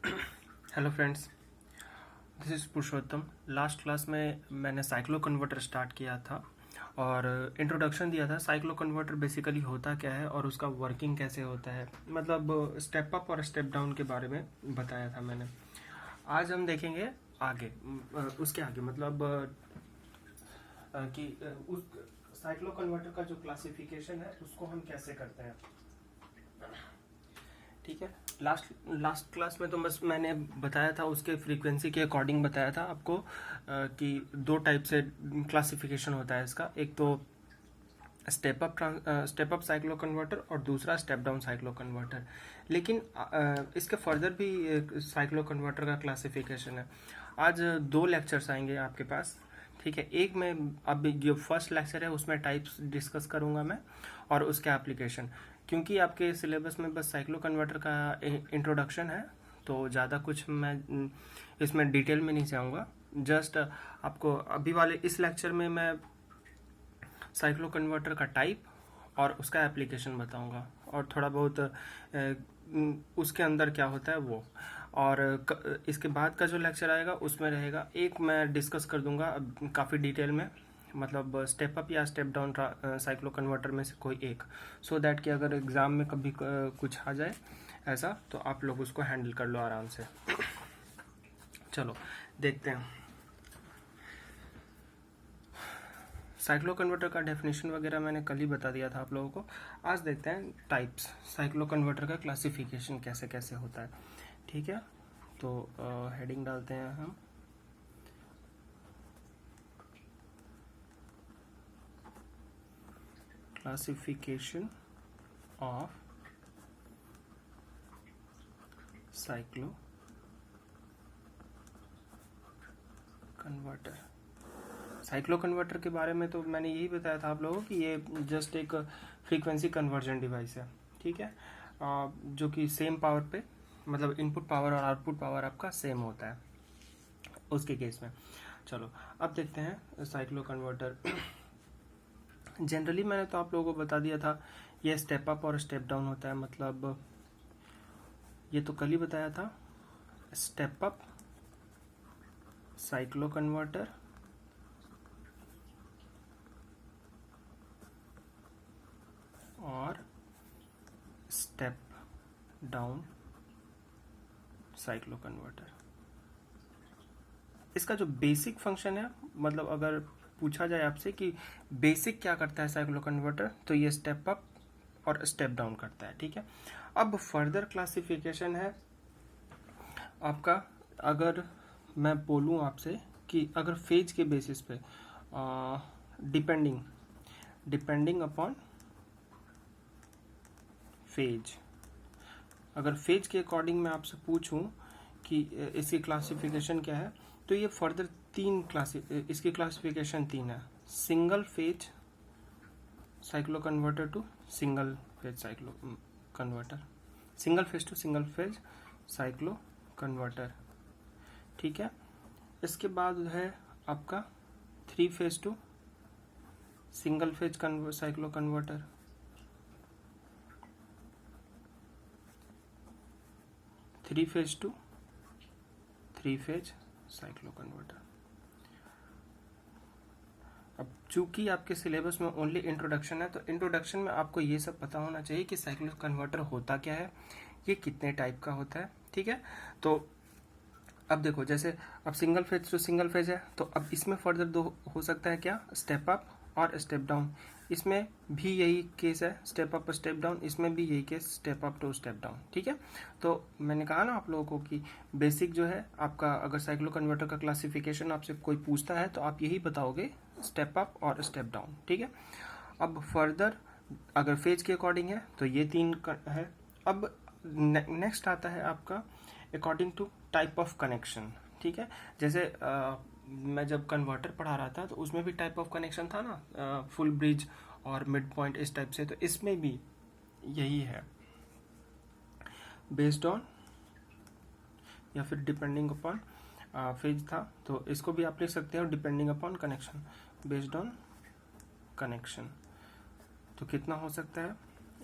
Hello friends, this is Purushottam. Last class में मैंने cyclo converter start किया था और इंट्रोडक्शन दिया था। साइक्लो कन्वर्टर बेसिकली होता क्या है और उसका वर्किंग कैसे होता है, मतलब स्टेप अप और स्टेप डाउन के बारे में बताया था मैंने। आज हम देखेंगे आगे, उसके आगे मतलब कि उस साइक्लो कन्वर्टर का जो क्लासिफिकेशन है उसको हम कैसे करते हैं। ठीक है, लास्ट क्लास में तो बस मैंने बताया था, उसके फ्रीक्वेंसी के अकॉर्डिंग बताया था आपको कि दो टाइप से क्लासिफिकेशन होता है इसका। एक तो स्टेप अप साइक्लो कन्वर्टर और दूसरा स्टेप डाउन साइक्लो कन्वर्टर। लेकिन इसके फर्दर भी साइक्लो कन्वर्टर का क्लासिफिकेशन है। आज दो लेक्चर्स आएंगे आपके पास, ठीक है। एक में अब जो फर्स्ट लेक्चर है उसमें टाइप्स डिस्कस करूंगा मैं और उसके एप्लीकेशन, क्योंकि आपके सिलेबस में बस साइक्लो कन्वर्टर का इंट्रोडक्शन है तो ज़्यादा कुछ मैं इसमें डिटेल में नहीं जाऊँगा। जस्ट आपको अभी वाले इस लेक्चर में मैं साइक्लो कन्वर्टर का टाइप और उसका एप्लीकेशन बताऊंगा और थोड़ा बहुत उसके अंदर क्या होता है वो। और इसके बाद का जो लेक्चर आएगा उसमें रहेगा, एक मैं डिस्कस कर दूंगा काफ़ी डिटेल में, मतलब स्टेप अप या स्टेप डाउन साइक्लो कन्वर्टर में से कोई एक, सो दैट कि अगर एग्ज़ाम में कभी कुछ आ जाए ऐसा तो आप लोग उसको हैंडल कर लो आराम से। चलो देखते हैं। साइक्लो कन्वर्टर का डेफिनेशन वगैरह मैंने कल ही बता दिया था आप लोगों को। आज देखते हैं टाइप्स, साइक्लो कन्वर्टर का क्लासिफिकेशन कैसे कैसे होता है, ठीक है। तो हेडिंग डालते हैं हम, classification of cyclo converter. Cyclo converter के बारे में तो मैंने यही बताया था आप लोगों को कि ये जस्ट एक फ्रीक्वेंसी कन्वर्जन डिवाइस है, ठीक है, जो कि सेम पावर पे, मतलब इनपुट पावर और आउटपुट पावर आपका सेम होता है उसके केस में। चलो अब देखते हैं साइक्लो कन्वर्टर। जनरली मैंने तो आप लोगों को बता दिया था ये स्टेप अप और स्टेप डाउन होता है, मतलब ये तो कल ही बताया था। स्टेप अप साइक्लो कन्वर्टर और स्टेप डाउन साइक्लो कन्वर्टर। इसका जो बेसिक फंक्शन है, मतलब अगर पूछा जाए आपसे कि बेसिक क्या करता है साइक्लो कन्वर्टर, तो ये स्टेप अप और स्टेप डाउन करता है, ठीक है। अब फर्दर क्लासिफिकेशन है आपका। अगर मैं बोलूँ आपसे कि अगर फेज के बेसिस पे डिपेंडिंग अपॉन फेज, अगर फेज के अकॉर्डिंग मैं आपसे पूछूं कि इसकी क्लासिफिकेशन क्या है, तो ये फर्दर इसकी क्लासिफिकेशन तीन है। Single phase cyclo converter to single phase cyclo converter, single phase to single phase cyclo converter, ठीक है। इसके बाद है आपका three phase to single phase cyclo converter, three phase to three phase cyclo converter. अब चूंकि आपके सिलेबस में ओनली इंट्रोडक्शन है, तो इंट्रोडक्शन में आपको ये सब पता होना चाहिए कि साइक्लो कन्वर्टर होता क्या है, ये कितने टाइप का होता है, ठीक है। तो अब देखो, जैसे अब single phase to single phase है, तो अब इसमें फर्दर दो हो सकता है, क्या, स्टेप अप और स्टेप डाउन। इसमें भी यही केस है, स्टेप अप स्टेप डाउन, इसमें भी यही case, step up to step down, ठीक है। तो मैंने कहा ना आप लोगों को कि बेसिक जो है आपका, अगर साइक्लो कन्वर्टर का क्लासिफिकेशन आपसे कोई पूछता है तो आप यही बताओगे, स्टेप अप और स्टेप डाउन, ठीक है। अब फर्दर अगर फेज के अकॉर्डिंग है तो ये तीन है। अब नेक्स्ट आता है आपका according to type of connection, ठीक है। जैसे मैं जब कन्वर्टर पढ़ा रहा था तो उसमें भी टाइप ऑफ कनेक्शन था ना, फुल ब्रिज और मिड पॉइंट इस टाइप से, तो इसमें भी यही है, बेस्ड ऑन या फिर डिपेंडिंग अपॉन फेज था, तो इसको भी आप लिख सकते हो depending upon connection, based on connection. तो कितना हो सकता है,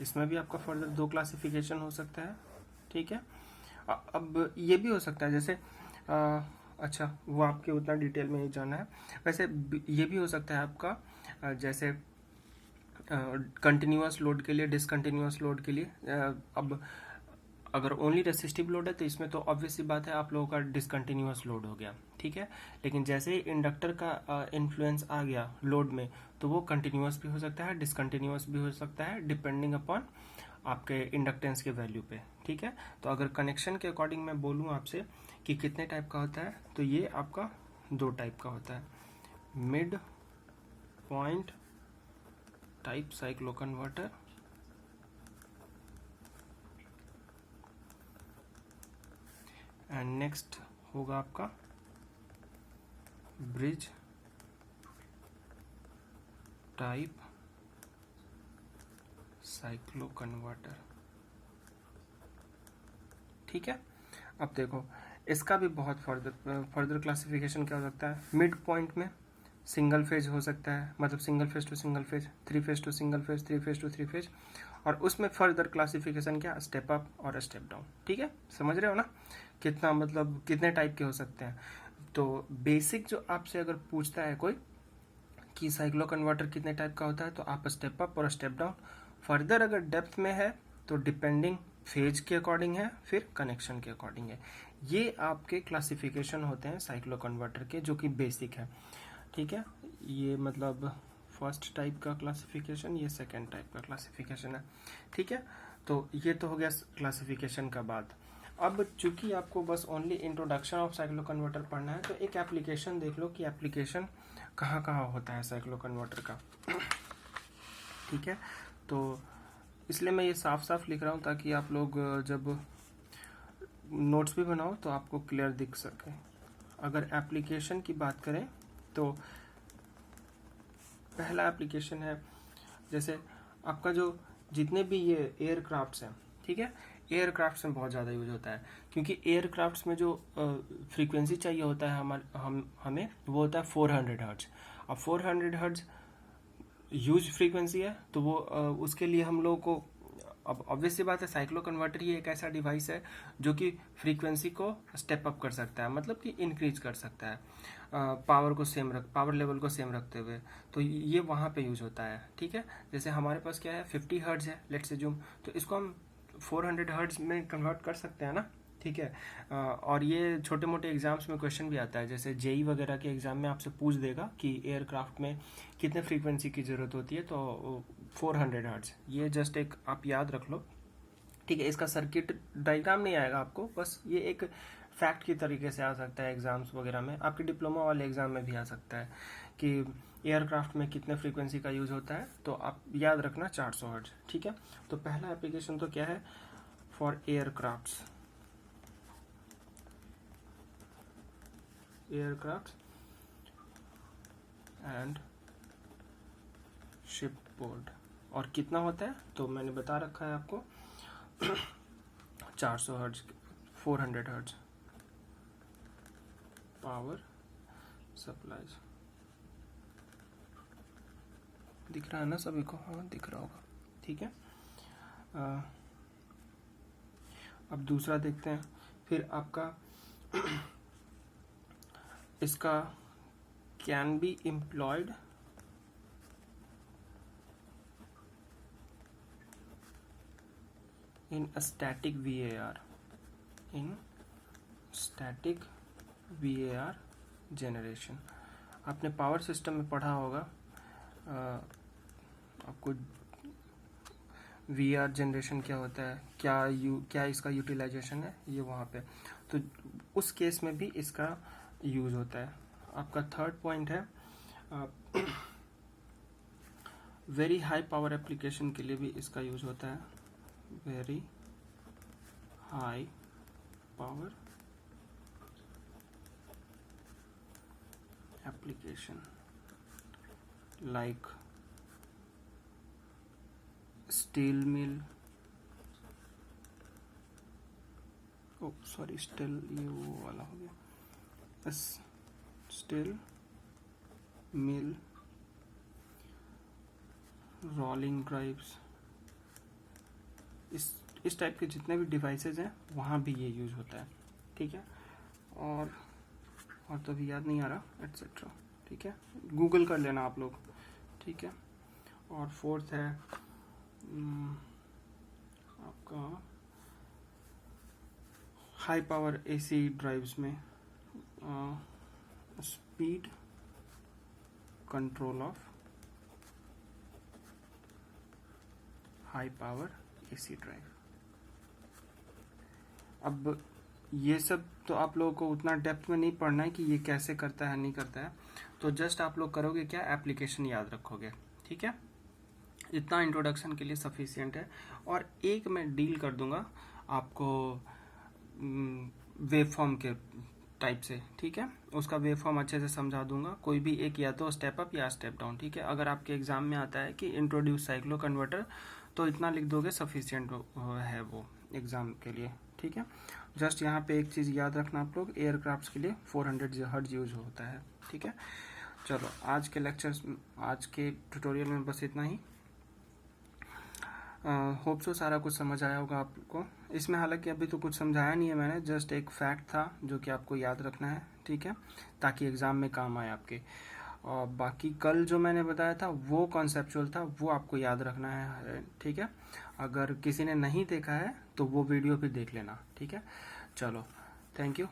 इसमें भी आपका फर्दर दो क्लासिफिकेशन हो सकता है, ठीक है। अब ये भी हो सकता है जैसे अच्छा, वो आपके उतना डिटेल में नहीं जाना है। वैसे ये भी हो सकता है आपका जैसे कंटिन्यूअस लोड के लिए, डिसकंटिन्यूअस लोड के लिए। अब अगर ओनली रेसिस्टिव लोड है तो इसमें तो ऑब्वियस सी बात है आप लोगों का डिसकंटिन्यूअस लोड हो गया, ठीक है। लेकिन जैसे ही इंडक्टर का इन्फ्लुएंस आ गया लोड में, तो वो कंटिन्यूअस भी हो सकता है, डिसकंटिन्यूअस भी हो सकता है, डिपेंडिंग अपॉन आपके इंडक्टेंस के वैल्यू पे, ठीक है। तो अगर कनेक्शन के अकॉर्डिंग मैं बोलूँ आपसे कि कितने टाइप का होता है, तो ये आपका 2 टाइप का होता है। Mid point type cyclo converter and next होगा आपका ब्रिज टाइप साइक्लो कन्वर्टर, ठीक है। अब देखो इसका भी बहुत फर्दर क्लासिफिकेशन क्या हो सकता है। मिड पॉइंट में सिंगल फेज हो सकता है, मतलब single phase to single phase, 3 phase to single phase, 3 phase two 3 phase, और उसमें फर्दर क्लासिफिकेशन क्या, स्टेप अप और स्टेप डाउन, ठीक है। समझ रहे हो ना कितना, मतलब कितने टाइप के हो सकते हैं। तो बेसिक जो आपसे अगर पूछता है कोई कि साइक्लो कन्वर्टर कितने टाइप का होता है, तो आप स्टेप अप और स्टेप डाउन। फर्दर अगर डेप्थ में है तो डिपेंडिंग फेज के अकॉर्डिंग है, फिर कनेक्शन के अकॉर्डिंग है। ये आपके क्लासिफिकेशन होते हैं साइक्लो कन्वर्टर के, जो कि बेसिक है, ठीक है। ये मतलब फर्स्ट टाइप का क्लासिफिकेशन, ये सेकेंड टाइप का क्लासिफिकेशन है, ठीक है। तो ये तो हो गया क्लासिफिकेशन का बात। अब चूंकि आपको बस only introduction of cyclo converter पढ़ना है, तो एक एप्लीकेशन देख लो कि एप्लीकेशन कहाँ कहाँ होता है साइक्लो कन्वर्टर का, ठीक है। तो इसलिए मैं ये साफ साफ लिख रहा हूँ ताकि आप लोग जब नोट्स भी बनाओ तो आपको क्लियर दिख सके। अगर एप्लीकेशन की बात करें तो पहला एप्लीकेशन है, जैसे आपका जो जितने भी ये एयरक्राफ्ट्स हैं, ठीक है, एयरक्राफ्ट्स में बहुत ज़्यादा यूज होता है, क्योंकि एयरक्राफ्ट्स में जो फ्रीक्वेंसी चाहिए होता है हमें वो होता है 400 हर्ट्ज। अब 400 हर्ट्ज ह्यूज फ्रीक्वेंसी है, तो वो उसके लिए हम लोगों को, अब ऑब्वियस सी बात है साइक्लो कन्वर्टर ही एक ऐसा डिवाइस है जो कि फ्रीक्वेंसी को स्टेप अप कर सकता है, मतलब कि इंक्रीज कर सकता है पावर लेवल को सेम रखते हुए। तो ये वहाँ पे यूज होता है, ठीक है। जैसे हमारे पास क्या है 50 हर्ट्ज है, लेट्स अज्यूम, तो इसको हम 400 हर्ट्ज में कन्वर्ट कर सकते हैं ना, ठीक है। और ये छोटे मोटे एग्जाम्स में क्वेश्चन भी आता है, जैसे जेई वगैरह के एग्जाम में आपसे पूछ देगा कि एयरक्राफ्ट में कितने फ्रीक्वेंसी की ज़रूरत होती है, तो 400 हर्ट्ज, ये जस्ट एक आप याद रख लो, ठीक है। इसका सर्किट डायग्राम नहीं आएगा आपको, बस ये एक फैक्ट की तरीके से आ सकता है एग्जाम्स वगैरह में, आपके डिप्लोमा वाले एग्जाम में भी आ सकता है कि एयरक्राफ्ट में कितने फ्रीक्वेंसी का यूज़ होता है, तो आप याद रखना 400 हर्ट्ज, ठीक है। तो पहला एप्लीकेशन तो क्या है, for aircrafts and ship board. और कितना होता है तो मैंने बता रखा है आपको 400 हर्ट्ज, 400 हर्ट्ज पावर सप्लाईज। दिख रहा है ना सभी को, हाँ दिख रहा होगा, ठीक है। अब दूसरा देखते हैं, फिर आपका इसका can be employed in a static VAR, in static VAR generation। आपने पावर सिस्टम में पढ़ा होगा, आपको VAR जनरेशन क्या होता है, क्या इसका यूटिलाइजेशन है, ये वहाँ पे, तो उस केस में भी इसका यूज होता है। आपका थर्ड पॉइंट है वेरी हाई पावर एप्लीकेशन के लिए भी इसका यूज होता है, very high power application like steel mill, oh sorry steel, ये वो वाला हो गया, स्टील मिल, रोलिंग ड्राइव्स, इस टाइप के जितने भी डिवाइसेस हैं वहाँ भी ये यूज़ होता है, ठीक है। और तो भी याद नहीं आ रहा, एट्सेट्रा, ठीक है, गूगल कर लेना आप लोग, ठीक है। और फोर्थ है आपका हाई पावर एसी ड्राइव्स में speed control of high power AC drive. अब ये सब तो आप लोगों को उतना डेप्थ में नहीं पढ़ना है कि ये कैसे करता है नहीं करता है, तो जस्ट आप लोग करोगे क्या, एप्लीकेशन याद रखोगे, ठीक है। इतना इंट्रोडक्शन के लिए सफिशिएंट है। और एक मैं डील कर दूंगा आपको वेव फॉर्म के टाइप से, ठीक है। उसका वेव फॉर्म अच्छे से समझा दूंगा, कोई भी एक, या तो स्टेप अप या स्टेप डाउन, ठीक है। अगर आपके एग्जाम में आता है कि इंट्रोड्यूस साइक्लो कन्वर्टर, तो इतना लिख दोगे, सफिशिएंट है वो एग्जाम के लिए, ठीक है। जस्ट यहाँ पे एक चीज़ याद रखना आप लोग, एयरक्राफ्ट्स के लिए 400 हर्ट्ज यूज होता है, ठीक है। चलो आज के लेक्चर्स, आज के ट्यूटोरियल में बस इतना ही। होप सो सारा कुछ समझ आया होगा आपको। इसमें हालांकि अभी तो कुछ समझाया नहीं है मैंने, जस्ट एक फैक्ट था जो कि आपको याद रखना है, ठीक है, ताकि एग्ज़ाम में काम आए आपके। और बाकी कल जो मैंने बताया था वो कॉन्सेप्चुअल था, वो आपको याद रखना है, ठीक है। अगर किसी ने नहीं देखा है तो वो वीडियो भी देख लेना, ठीक है। चलो, थैंक यू।